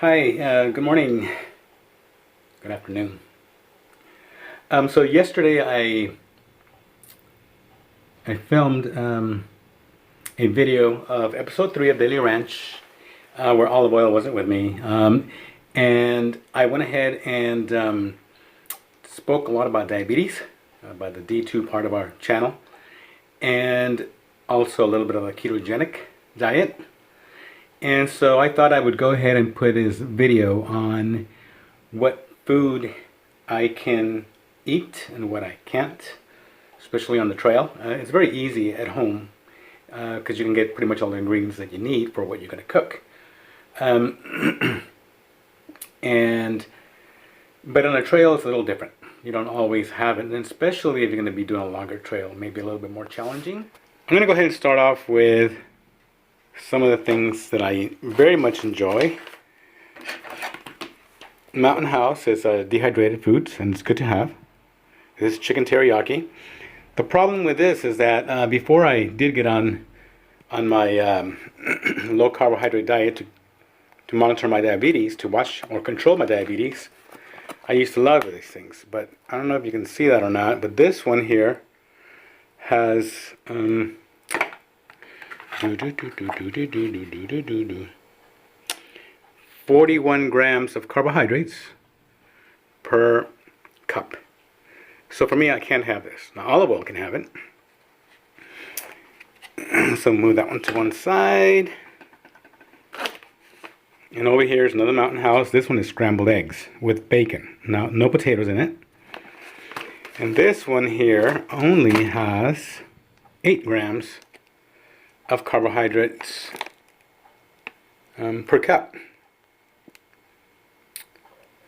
Hi, good morning, good afternoon. So yesterday I filmed a video of episode 3 of Daily Ranch where Olive Oil wasn't with me. And I went ahead and spoke a lot about diabetes, about the D2 part of our channel, and also a little bit of a ketogenic diet. And so I thought I would go ahead and put his video on what food I can eat and what I can't, especially on the trail. It's very easy at home because you can get pretty much all the ingredients that you need for what you're going to cook. But on a trail it's a little different. You don't always have it, and especially if you're going to be doing a longer trail, maybe a little bit more challenging. I'm going to go ahead and start off with some of the things that I very much enjoy. Mountain House is dehydrated foods, and it's good to have. This is chicken teriyaki. The problem with this is that before I did get on my low carbohydrate diet to monitor my diabetes, to watch or control my diabetes, I used to love these things. But I don't know if you can see that or not, but this one here has 41 grams of carbohydrates per cup. So for me, I can't have this. Now olive oil can have it. So move that one to one side. And over here is another Mountain House. This one is scrambled eggs with bacon. Now, no potatoes in it. And this one here only has 8 grams of carbohydrates per cup.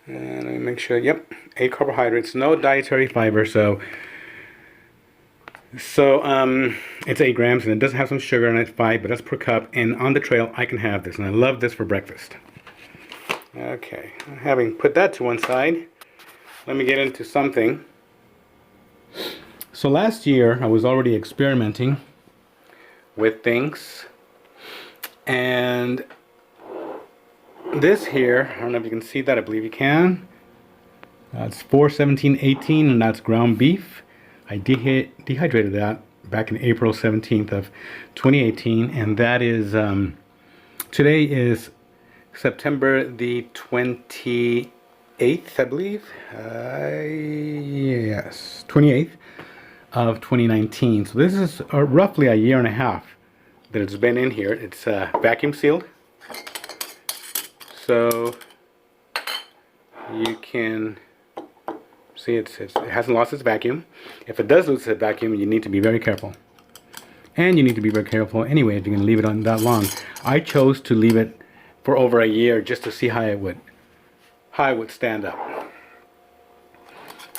And let me make sure, yep, 8 carbohydrates, no dietary fiber, so it's 8 grams, and it does have some sugar in it, 5, but that's per cup, and on the trail I can have this, and I love this for breakfast. Okay, having put that to one side, let me get into something. So last year I was already experimenting with things, and this here, I don't know if you can see that, I believe you can. It's 417.18, and that's ground beef. I dehydrated that back in April 17th of 2018, and that is today is September the 28th, I believe. Yes, 28th of 2019. So this is roughly a year and a half that it's been in here. It's vacuum sealed, so you can see it hasn't lost its vacuum. If it does lose its vacuum, you need to be very careful. And you need to be very careful anyway if you're going to leave it on that long. I chose to leave it for over a year just to see how it would stand up.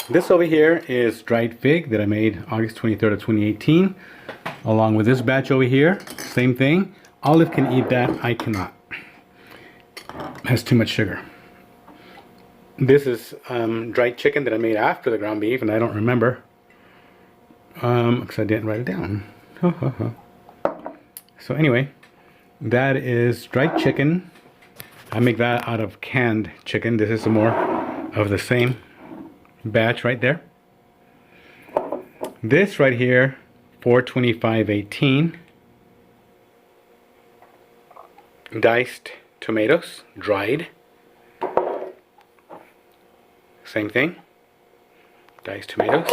This over here is dried fig that I made August 23rd of 2018. Along with this batch over here, same thing. Olive can eat that, I cannot. It has too much sugar. This is dried chicken that I made after the ground beef, and I don't remember because I didn't write it down. So anyway, that is dried chicken. I make that out of canned chicken. This is some more of the same batch right there. This right here, 425.18, diced tomatoes, dried. Same thing, diced tomatoes.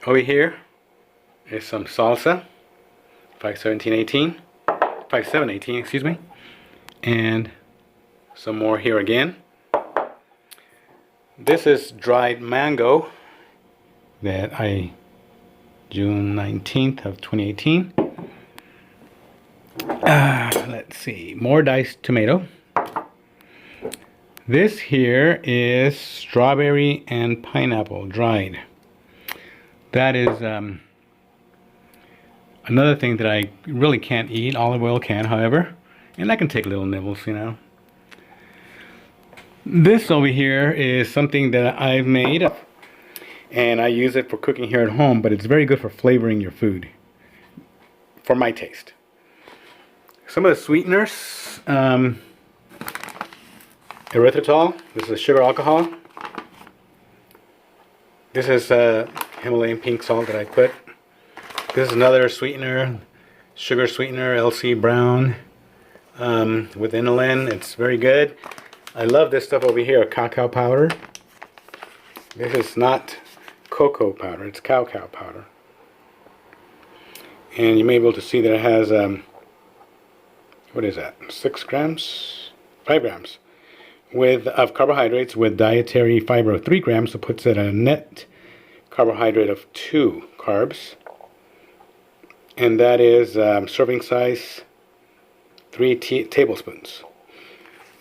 Over here is some salsa, 517.18, 5718, excuse me, and some more here again. This is dried mango that June 19th of 2018. Let's see, more diced tomato. This here is strawberry and pineapple dried. That is another thing that I really can't eat. Olive oil can, however, and I can take little nibbles, you know. This over here is something that I've made, and I use it for cooking here at home, but it's very good for flavoring your food, for my taste. Some of the sweeteners, erythritol. This is sugar alcohol. This is Himalayan pink salt that I put. This is another sweetener, sugar sweetener, LC Brown with inulin. It's very good. I love this stuff over here, cacao powder. This is not cocoa powder, it's cacao powder. And you may be able to see that it has, what is that, 6 grams? 5 grams of carbohydrates with dietary fiber of 3 grams, so puts it at a net carbohydrate of 2 carbs. And that is serving size 3 tablespoons.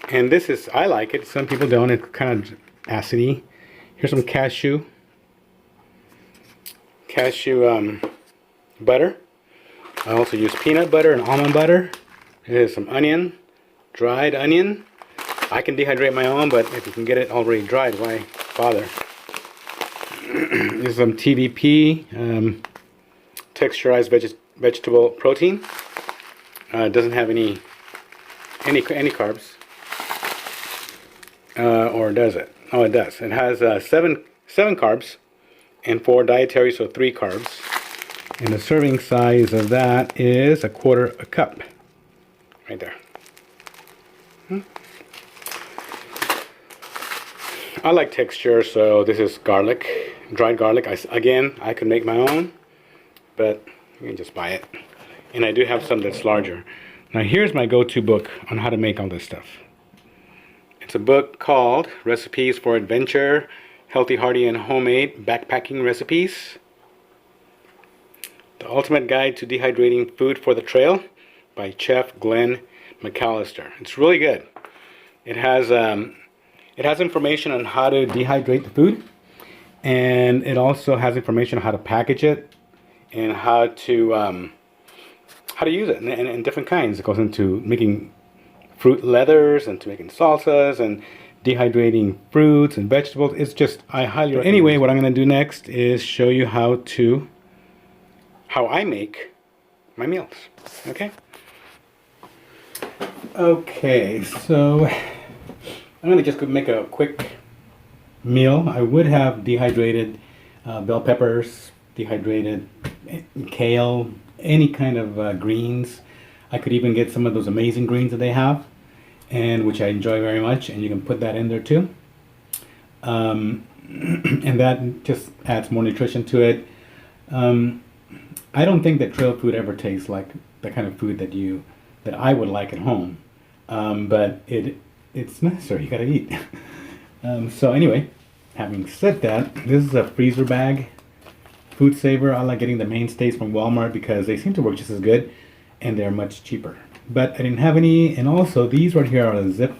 And this is, I like it, some people don't, it's kind of acidy. Here's some cashew butter. I also use peanut butter and almond butter. Here's some onion, dried onion. I can dehydrate my own, but if you can get it already dried, why bother? Here's some TVP, texturized vegetable protein. It doesn't have any carbs, or does it? Oh, it does. It has 7 carbs and 4 dietary, so 3 carbs. And the serving size of that is 1/4 cup, right there. I like texture, so this is garlic, dried garlic. I could make my own, but you can just buy it. And I do have some that's larger. Now here's my go-to book on how to make all this stuff. It's a book called Recipes for Adventure, Healthy, Hearty, and Homemade Backpacking Recipes. The Ultimate Guide to Dehydrating Food for the Trail by Chef Glenn McAllister. It's really good. It has information on how to dehydrate the food, and it also has information on how to package it and how to use it in different kinds. It goes into making fruit leathers and to making salsas and dehydrating fruits and vegetables. It's just, I highly recommend. Anyway, what I'm going to do next is show you how I make my meals. Okay, so I'm going to just make a quick meal. I would have dehydrated bell peppers, dehydrated kale, any kind of greens. I could even get some of those amazing greens that they have, and which I enjoy very much, and you can put that in there too. And that just adds more nutrition to it. I don't think that trail food ever tastes like the kind of food that I would like at home, but it's necessary. You gotta eat. So anyway, having said that, this is a freezer bag food saver. I like getting the mainstays from Walmart because they seem to work just as good and they're much cheaper. But I didn't have any, and also these right here are a zip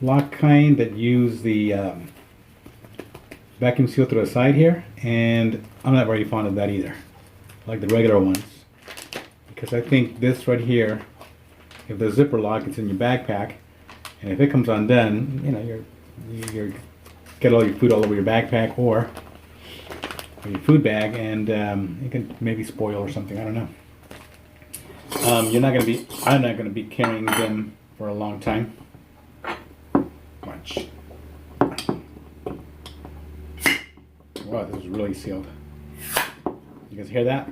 lock kind that use the vacuum seal through the side here, and I'm not very fond of that either. I like the regular ones because I think this right here, if the zipper lock is in your backpack, and if it comes undone, you know, you're get all your food all over your backpack or your food bag, and it can maybe spoil or something. I don't know. I'm not gonna be carrying them for a long time. Watch. Wow, this is really sealed. You guys hear that?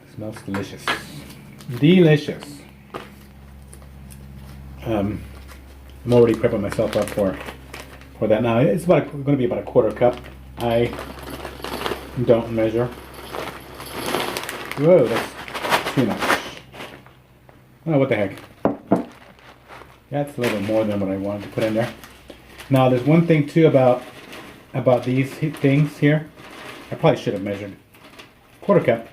It smells delicious. Delicious. I'm already prepping myself up for that now. It's going to be about 1/4 cup. I don't measure. Whoa, that's too much. Oh, what the heck. That's a little more than what I wanted to put in there. Now, there's one thing too about these things here. I probably should have measured. 1/4 cup.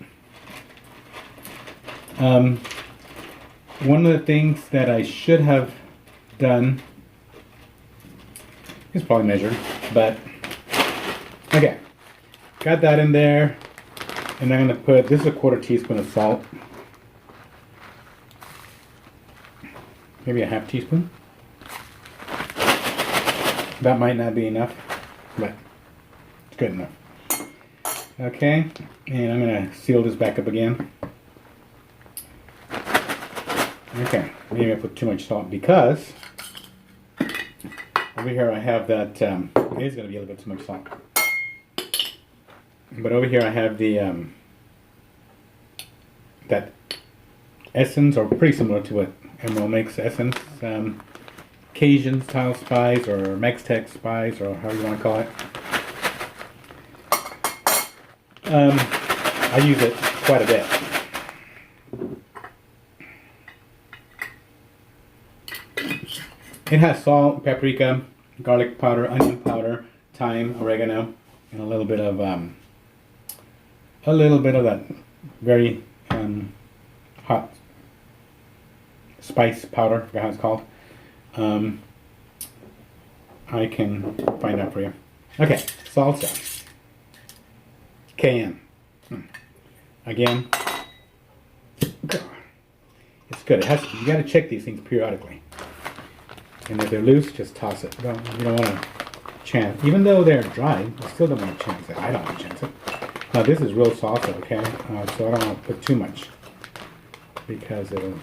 One of the things that I should have done is probably measured, but okay. Got that in there, and I'm going to put, this is a 1/4 teaspoon of salt. Maybe a 1/2 teaspoon. That might not be enough, but it's good enough. Okay, and I'm going to seal this back up again. Okay, maybe I put too much salt because over here I have that, it is going to be a little bit too much salt. But over here I have the, that essence, or pretty similar to what Emerald makes, essence, Cajun style spice, or Mex-Tex spice, or however you want to call it. I use it quite a bit. It has salt, paprika, garlic powder, onion powder, thyme, oregano, and a little bit of that very hot spice powder. I forgot how it's called. I can find out for you. Okay, salsa. Cayenne. Again, it's good. It has. You got to check these things periodically. And if they're loose, just toss it. You don't want to chance. Even though they're dry, you still don't want to chance it. I don't want to chance it. Now this is real salsa, okay? So I don't want to put too much because it'll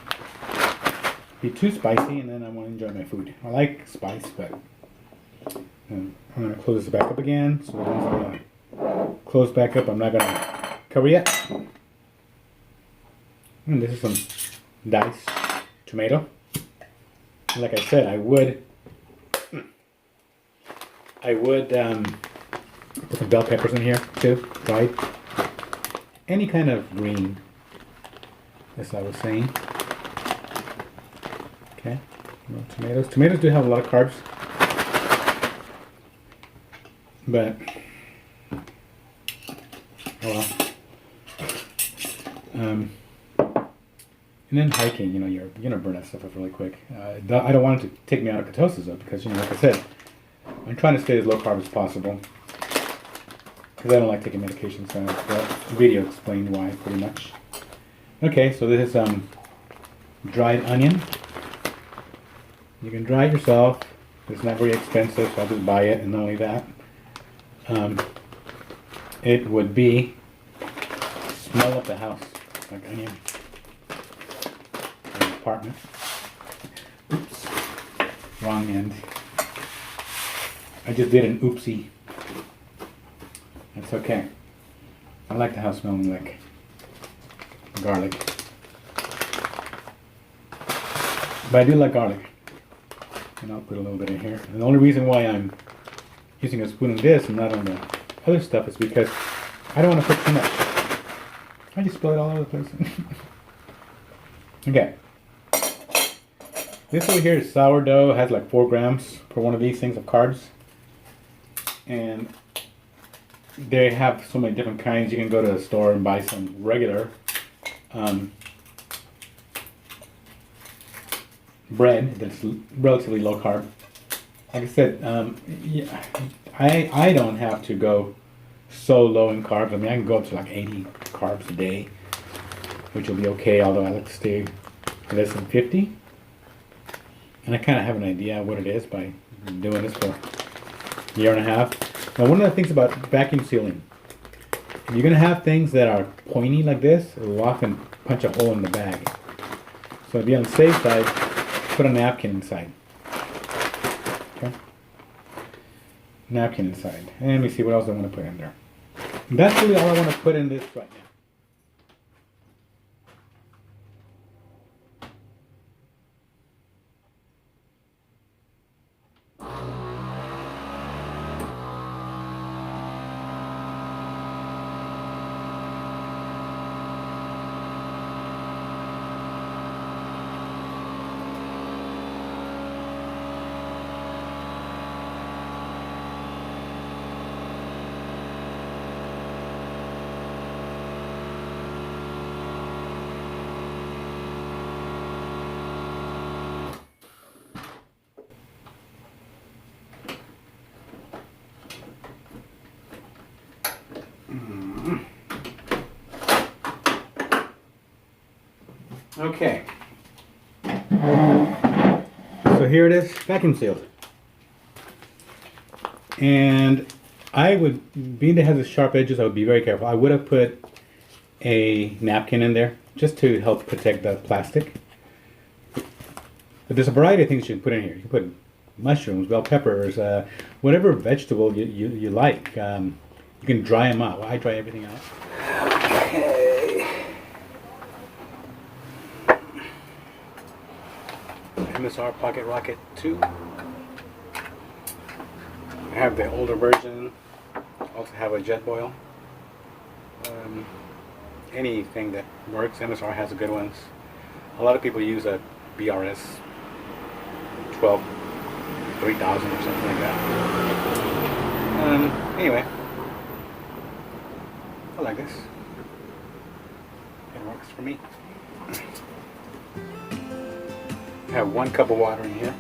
be too spicy, and then I want to enjoy my food. I like spice, but I'm going to close this back up again. So once I close back up, I'm not going to cover yet. And this is some diced tomato. Like I said, I would put some bell peppers in here too, right? Any kind of green, as I was saying. Okay, tomatoes. Tomatoes do have a lot of carbs, but oh well. And then hiking, you're gonna burn that stuff up really quick. I don't want it to take me out of ketosis though, because like I said, I'm trying to stay as low carb as possible. Because I don't like taking medication, so the video explained why pretty much. Okay, so this is dried onion. You can dry it yourself. It's not very expensive, so I'll just buy it. And not only that, it would be smell up the house like onion. Apartment. Oops, wrong end. I just did an oopsie. That's okay. I like the house smelling like garlic. But I do like garlic. And I'll put a little bit in here. And the only reason why I'm using a spoon of this and not on the other stuff is because I don't want to put too much. I just spill it all over the place. Okay. This over here is sourdough. It has like 4 grams per one of these things of carbs. And they have so many different kinds. You can go to the store and buy some regular bread that's relatively low carb. Like I said, yeah, I don't have to go so low in carbs. I mean, I can go up to like 80 carbs a day, which will be okay, although I like to stay less than 50. And I kind of have an idea what it is by doing this for a year and a half. Now, one of the things about vacuum sealing, if you're going to have things that are pointy like this, it will often punch a hole in the bag. So to be on the safe side, put a napkin inside. Okay? Napkin inside. And let me see what else I want to put in there. And that's really all I want to put in this right now. Okay. So here it is, vacuum sealed. And I would, being that it has the sharp edges, I would be very careful. I would have put a napkin in there just to help protect the plastic. But there's a variety of things you can put in here. You can put mushrooms, bell peppers, whatever vegetable you like. You can dry them out. Well, I dry everything out. Okay. MSR Pocket Rocket 2. I have the older version. Also have a jet boil. Anything that works. MSR has the good ones. A lot of people use a BRS 3000 or something like that. Anyway, I like this. It works for me. I have 1 cup of water in here.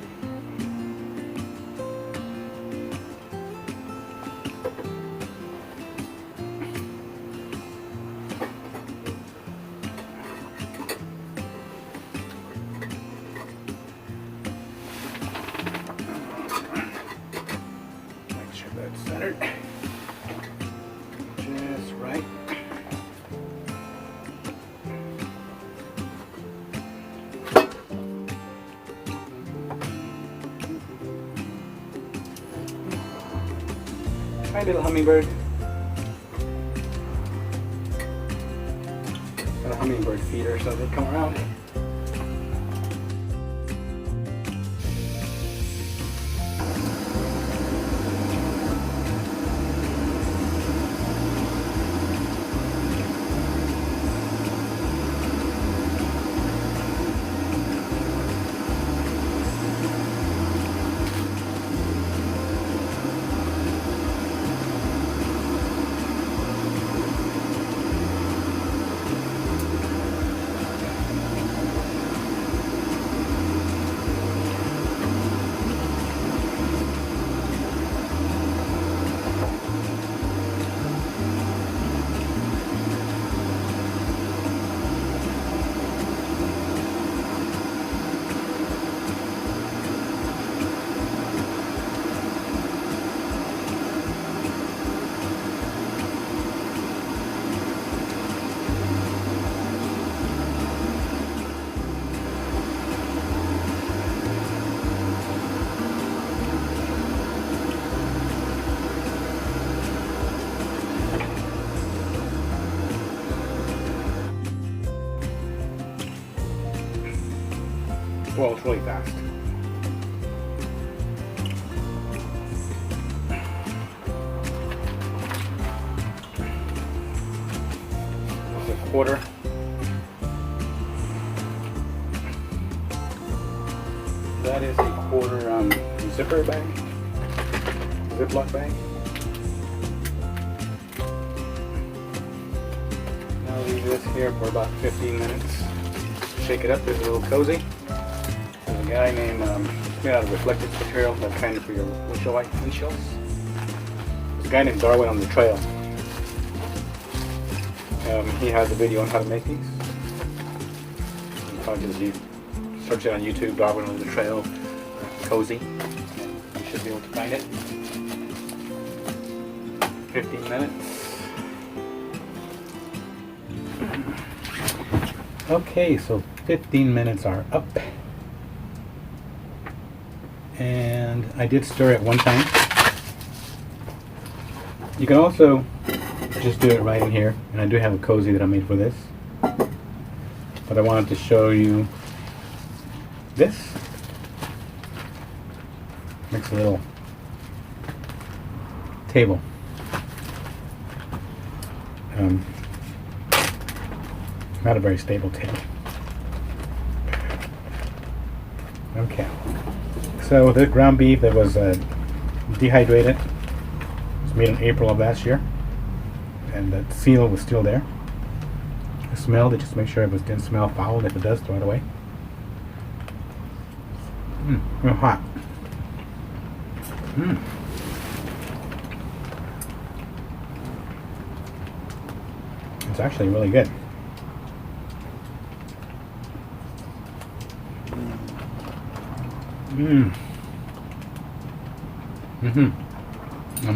Make sure that's centered. Just right. Hi, little hummingbird. Got a hummingbird feeder, so they come around. Well, it's really fast. It's a quarter. That is a quarter zipper bag, Ziploc bag. I'll leave this here for about 15 minutes. Shake it up, it's a little cozy. There's a guy named, it's made out of reflective material, that's kind of for your windshields. There's a guy named Darwin on the trail. He has a video on how to make these. You probably just search it on YouTube, Darwin on the trail, cozy. You should be able to find it. 15 minutes. Okay, so 15 minutes are up. And I did stir it one time. You can also just do it right in here. And I do have a cozy that I made for this. But I wanted to show you this. Makes a little table. Not a very stable table. Okay. So the ground beef that was dehydrated, it was made in April of last year, and the seal was still there. I smelled it just to make sure it didn't smell foul. If it does, throw it away. Real hot. It's actually really good.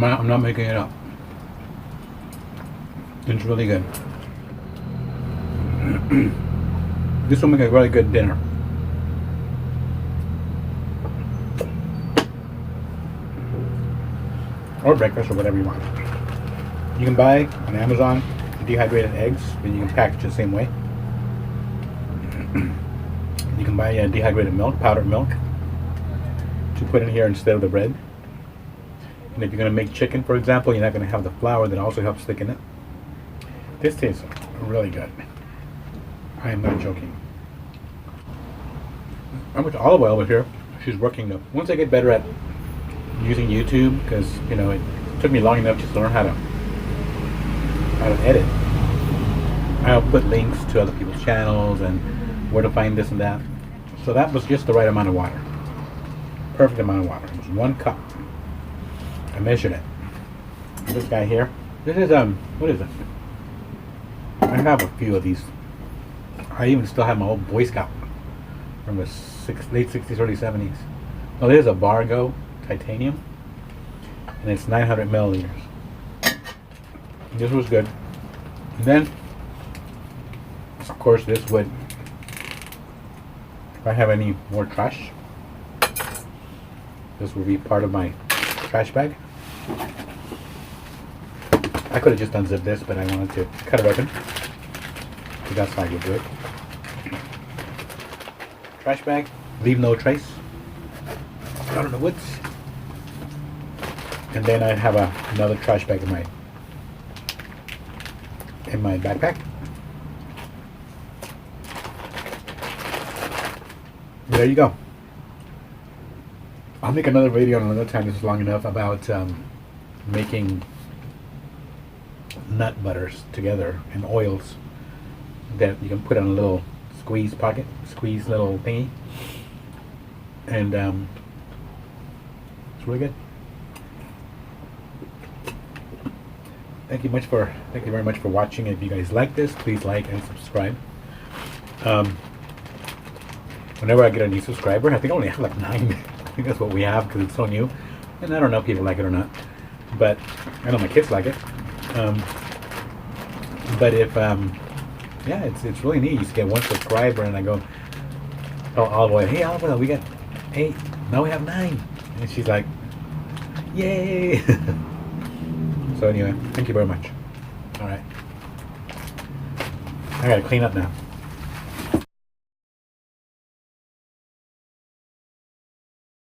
I'm not making it up. It's really good. This will make a really good dinner. or breakfast or whatever you want. You can buy on Amazon dehydrated eggs, but you can package the same way. You can buy dehydrated milk, powdered milk, to put in here instead of the bread. And if you're going to make chicken, for example, you're not going to have the flour that also helps thicken it. This tastes really good. I am not joking. How much olive oil over here? She's working though. Once I get better at using YouTube, because you know it took me long enough just to learn how to edit. I'll put links to other people's channels and where to find this and that. So that was just the right amount of water. Perfect amount of water. It was 1 cup. I measured it. This guy here. This is what is it? I have a few of these. I even still have my old Boy Scout from the late 60s, early 70s. Well, there's a Bargo titanium, and it's 900 milliliters. This was good. And then, of course, this would, if I have any more trash, this will be part of my trash bag. I could have just unzipped this, but I wanted to cut it open. So that's how you do it. Trash bag, leave no trace. Out in the woods. And then I have another trash bag in my backpack. There you go. I'll make another video another time. This is long enough about making nut butters together and oils that you can put on a little squeeze little thingy, and it's really good. Thank you very much for watching. If you guys like this, please like and subscribe. Whenever I get a new subscriber, I think I only have like 9. I think that's what we have because it's so new, and I don't know if people like it or not, but I know my kids like it. But if yeah, it's really neat. You just get 1 subscriber, and I go, oh, Olive Oil, hey Olive Oil, we got 8, now we have 9, and she's like, yay. So anyway, thank you very much. All right, I gotta clean up now.